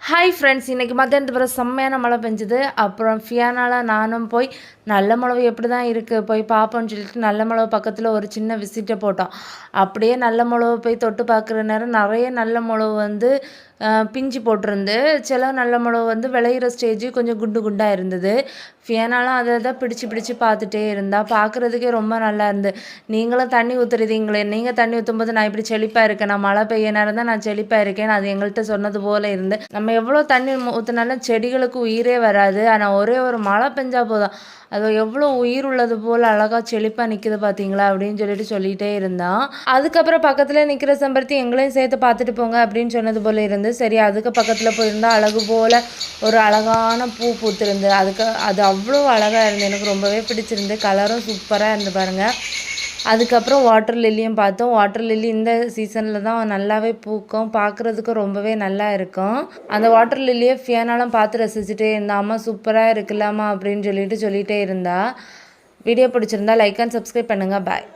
Hi friends, இன்றைக்கி மத்தியானத்து பிறகு செம்மையான மழை பெஞ்சுது. அப்புறம் ஃபியானால நானும் போய் நல்ல மிளகு எப்படி தான் இருக்குது போய் பார்ப்போம்னு சொல்லிட்டு நல்ல மிளகு பக்கத்தில் ஒரு சின்ன விசிட்டை போட்டோம். அப்படியே நல்ல மிளகு போய் தொட்டு பார்க்குற நேரம் நிறைய நல்ல மிளகு வந்து பிஞ்சு போட்டிருந்து. சில நல்ல மிளகு வந்து விளையிற ஸ்டேஜ் கொஞ்சம் குண்டு குண்டாக இருந்தது. ஃபியானாலும் அதை பிடிச்சி பார்த்துட்டே இருந்தா. பார்க்குறதுக்கே ரொம்ப நல்லா இருந்து. நீங்களும் தண்ணி ஊற்றுறீங்களே, நீங்கள் தண்ணி ஊற்றும்போது நான் இப்படி செழிப்பாக இருக்கேன், நான் மழை பெய்ய நேரம் தான் நான் செழிப்பாக இருக்கேன், அது எங்கள்கிட்ட சொன்னது போல் இருந்து. நம்ம எவ்வளோ தண்ணி ஊற்றினாலும் செடிகளுக்கு உயிரே வராது. ஆனால் ஒரே ஒரு மழை பெஞ்சால் போதும், அது எவ்வளோ உயிர் உள்ளது போல் அழகாக செழிப்பாக நிற்குது பார்த்தீங்களா அப்படின்னு சொல்லிகிட்டே இருந்தான். அதுக்கப்புறம் பக்கத்தில் நிற்கிற செம்பருத்தி எங்களையும் சேர்த்து பார்த்துட்டு போங்க அப்படின்னு சொன்னது போல் இருந்து. சரி, அதுக்கு பக்கத்தில் போயிருந்தால் அழகு போல் ஒரு அழகான பூ பூத்திருந்து. அது அவ்வளோ அழகாக இருந்து, எனக்கு ரொம்பவே பிடிச்சிருந்து. கலரும் சூப்பராக இருந்து பாருங்கள். அதுக்கப்புறம் வாட்டர் லில்லியும் பார்த்தோம். வாட்டர் லில்லி இந்த சீசனில் தான் நல்லாவே பூக்கும், பார்க்குறதுக்கு ரொம்பவே நல்லா இருக்கும். அந்த வாட்டர் லில்லியை ஃபியானாலும் பார்த்து ரசிச்சுட்டே இருந்தா. அம்மா சூப்பராக இருக்குல்லாமா அப்படின்னு சொல்லிகிட்டே இருந்தா. வீடியோ பிடிச்சிருந்தா லைக் அண்ட் சப்ஸ்கிரைப் பண்ணுங்கள். பாய்.